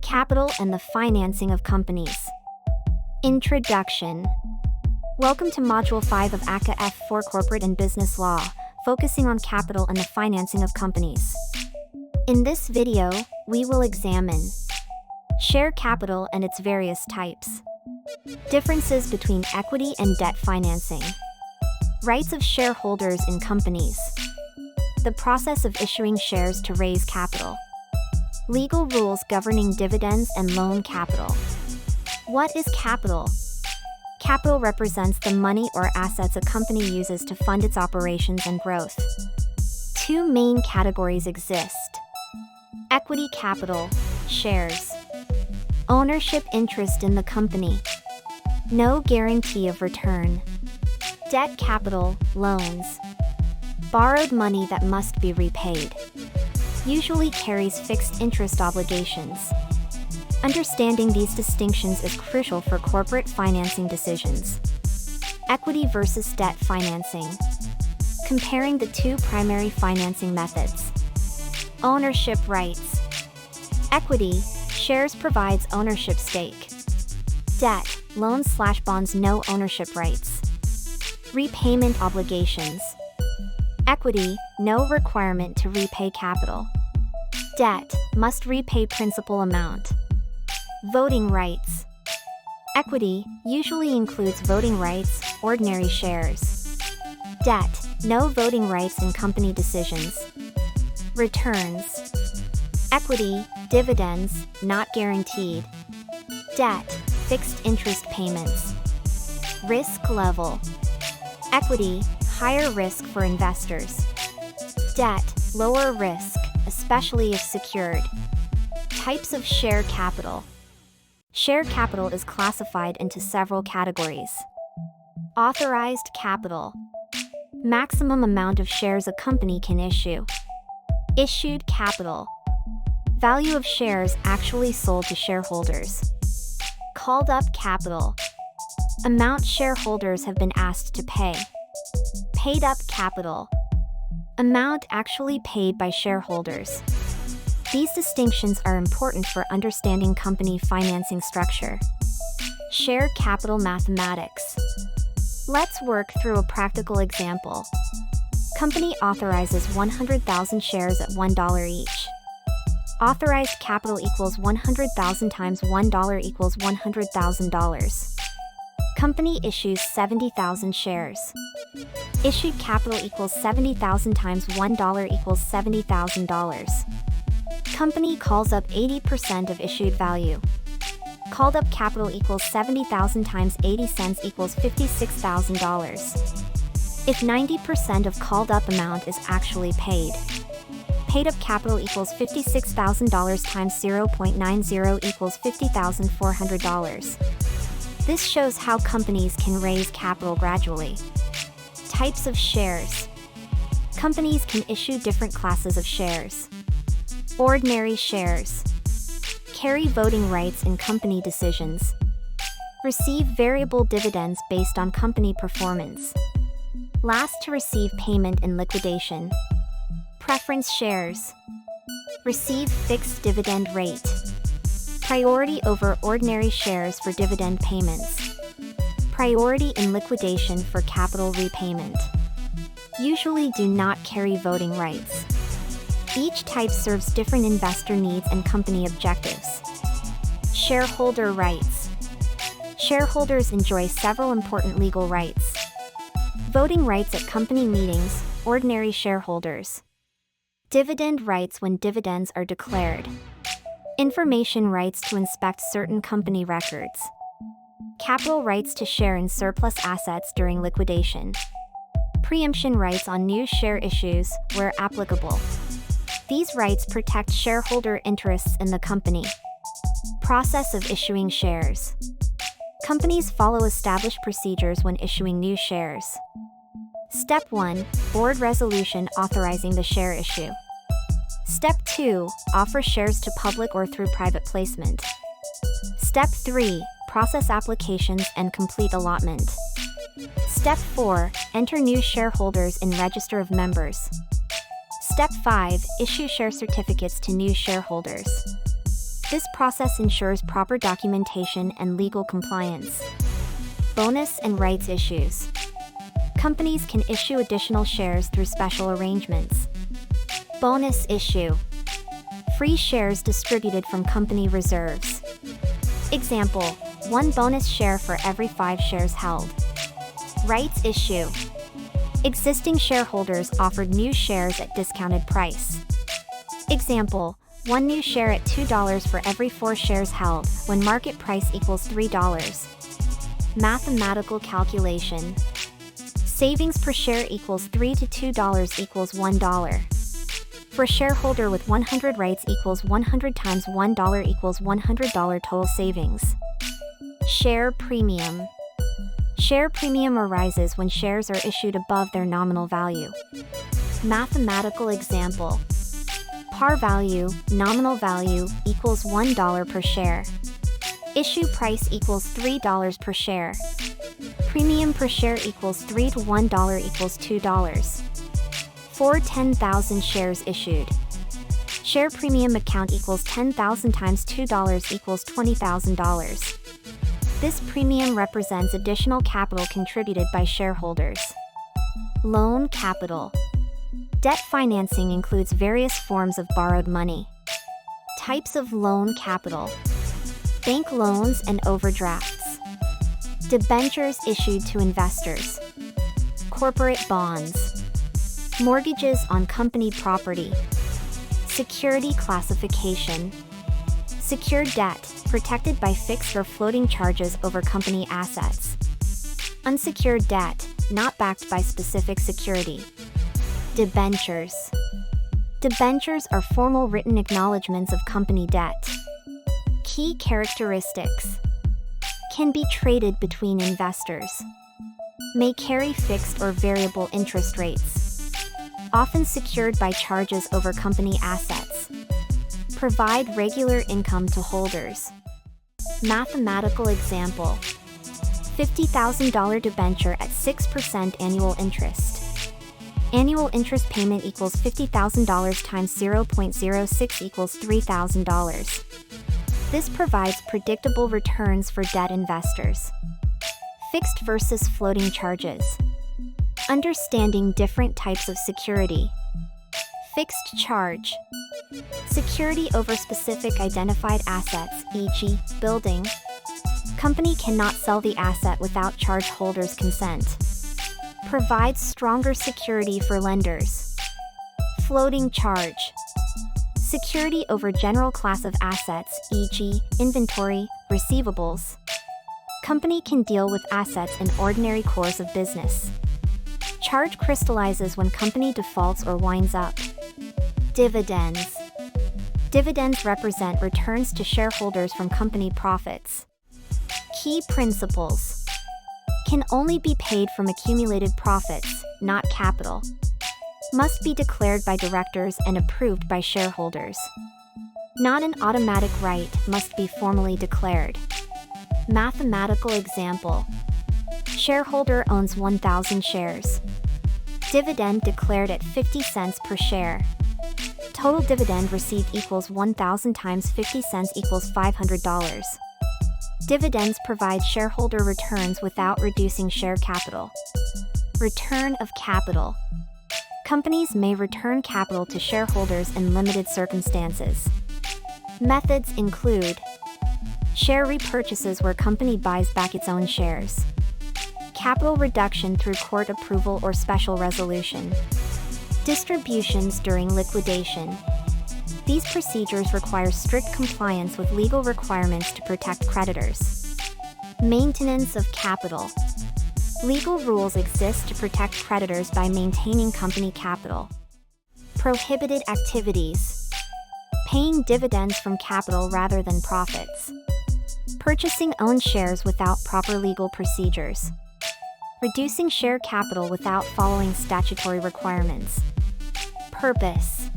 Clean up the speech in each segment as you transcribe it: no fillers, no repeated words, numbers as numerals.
Capital and the financing of companies. Introduction. Welcome to Module 5 of ACCA F4 Corporate and Business Law, focusing on capital and the financing of companies. In this video, we will examine share capital and its various types, differences between equity and debt financing, rights of shareholders in companies, the process of issuing shares to raise capital, legal rules governing dividends and loan capital. What is capital? Capital represents the money or assets a company uses to fund its operations and growth. Two main categories exist: equity capital, shares, ownership interest in the company, no guarantee of return; debt capital, loans, borrowed money that must be repaid, usually carries fixed interest obligations. Understanding these distinctions is crucial for corporate financing decisions. Equity versus debt financing. Comparing the two primary financing methods. Ownership rights. Equity, shares provides ownership stake. Debt, loans/bonds, no ownership rights. Repayment obligations. Equity, no requirement to repay capital. Debt, must repay principal amount. Voting rights. Equity usually includes voting rights, ordinary shares. Debt, no voting rights in company decisions. Returns. Equity, dividends, not guaranteed. Debt, fixed interest payments. Risk level. Equity, higher risk for investors. Debt, lower risk, especially if secured. Types of share capital. Share capital is classified into several categories. Authorized capital. Maximum amount of shares a company can issue. Issued capital. Value of shares actually sold to shareholders. Called up capital. Amount shareholders have been asked to pay. Paid up capital. Amount actually paid by shareholders. These distinctions are important for understanding company financing structure. Share capital mathematics. Let's work through a practical example. Company authorizes 100,000 shares at $1 each. Authorized capital equals 100,000 times $1 equals $100,000. Company issues 70,000 shares. Issued capital equals 70,000 times $1 equals $70,000. Company calls up 80% of issued value. Called up capital equals 70,000 times 80 cents equals $56,000. If 90% of called up amount is actually paid, paid up capital equals $56,000 times 0.90 equals $50,400. This shows how companies can raise capital gradually. Types of shares. Companies can issue different classes of shares. Ordinary shares. Carry voting rights in company decisions. Receive variable dividends based on company performance. Last to receive payment in liquidation. Preference shares. Receive fixed dividend rate. Priority over ordinary shares for dividend payments. Priority in liquidation for capital repayment. Usually do not carry voting rights. Each type serves different investor needs and company objectives. Shareholder rights. Shareholders enjoy several important legal rights. Voting rights at company meetings, ordinary shareholders. Dividend rights when dividends are declared. Information rights to inspect certain company records. Capital rights to share in surplus assets during liquidation. Preemption rights on new share issues, where applicable. These rights protect shareholder interests in the company. Process of issuing shares. Companies follow established procedures when issuing new shares. Step 1. Board resolution authorizing the share issue. Step 2. Offer shares to public or through private placement. Step 3. Process applications and complete allotment. Step 4. Enter new shareholders in Register of Members. Step 5. Issue share certificates to new shareholders. This process ensures proper documentation and legal compliance. Bonus and rights issues. Companies can issue additional shares through special arrangements. Bonus issue. Free shares distributed from company reserves. Example, 1 bonus share for every 5 shares held. Rights issue. Existing shareholders offered new shares at discounted price. Example, 1 new share at $2 for every 4 shares held, when market price equals $3. Mathematical calculation. Savings per share equals $3 to $2 equals $1. For shareholder with 100 rights equals 100 times $1 equals $100 total savings. Share premium. Share premium arises when shares are issued above their nominal value. Mathematical example. Par value, nominal value, equals $1 per share. Issue price equals $3 per share. Premium per share equals $3 to $1 equals $2. For 10,000 shares issued. Share premium account equals 10,000 times $2 equals $20,000. This premium represents additional capital contributed by shareholders. Loan capital. Debt financing includes various forms of borrowed money. Types of loan capital. Bank loans and overdrafts. Debentures issued to investors. Corporate bonds. Mortgages on company property. Security classification. Secured debt, protected by fixed or floating charges over company assets. Unsecured debt, not backed by specific security. Debentures. Debentures are formal written acknowledgments of company debt. Key characteristics. Can be traded between investors. May carry fixed or variable interest rates. Often secured by charges over company assets. Provide regular income to holders. Mathematical example. $50,000 debenture at 6% annual interest. Annual interest payment equals $50,000 times 0.06 equals $3,000. This provides predictable returns for debt investors. Fixed versus floating charges. Understanding different types of security. Fixed charge. Security over specific identified assets, e.g., building. Company cannot sell the asset without charge holder's consent. Provides stronger security for lenders. Floating charge. Security over general class of assets, e.g., inventory, receivables. Company can deal with assets in ordinary course of business. Charge crystallizes when company defaults or winds up. Dividends. Dividends represent returns to shareholders from company profits. Key principles. Can only be paid from accumulated profits, not capital. Must be declared by directors and approved by shareholders. Not an automatic right, must be formally declared. Mathematical example. Shareholder owns 1,000 shares. Dividend declared at 50 cents per share. Total dividend received equals 1,000 times 50 cents equals $500. Dividends provide shareholder returns without reducing share capital. Return of capital. Companies may return capital to shareholders in limited circumstances. Methods include share repurchases where company buys back its own shares. Capital reduction through court approval or special resolution. Distributions during liquidation. These procedures require strict compliance with legal requirements to protect creditors. Maintenance of capital. Legal rules exist to protect creditors by maintaining company capital. Prohibited activities. Paying dividends from capital rather than profits. Purchasing own shares without proper legal procedures. Reducing share capital without following statutory requirements. Purpose.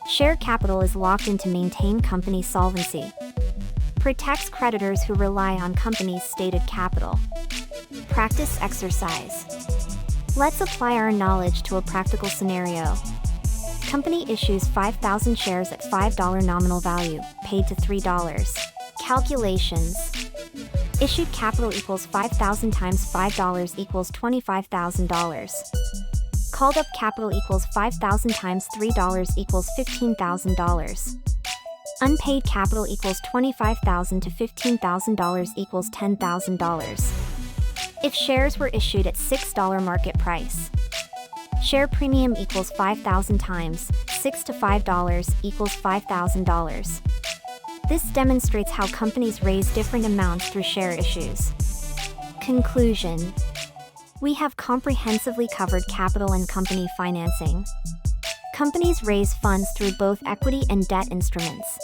Share capital is locked in to maintain company solvency. Protects creditors who rely on companies' stated capital. Practice exercise. Let's apply our knowledge to a practical scenario. Company issues 5,000 shares at $5 nominal value, paid to $3. Calculations. Issued capital equals 5,000 times $5 equals $25,000. Called up capital equals 5,000 times $3 equals $15,000. Unpaid capital equals $25,000 to $15,000 equals $10,000. If shares were issued at $6 market price. Share premium equals 5,000 times $6 to $5 equals $5,000. This demonstrates how companies raise different amounts through share issues. Conclusion. We have comprehensively covered capital and company financing. Companies raise funds through both equity and debt instruments.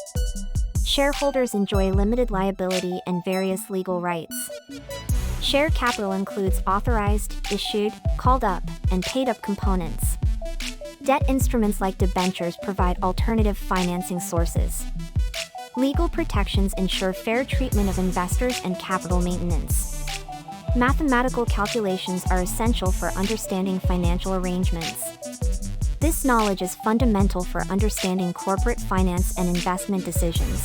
Shareholders enjoy limited liability and various legal rights. Share capital includes authorized, issued, called up, and paid up components. Debt instruments like debentures provide alternative financing sources. Legal protections ensure fair treatment of investors and capital maintenance. Mathematical calculations are essential for understanding financial arrangements. This knowledge is fundamental for understanding corporate finance and investment decisions.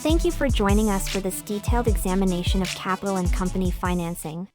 Thank you for joining us for this detailed examination of capital and company financing.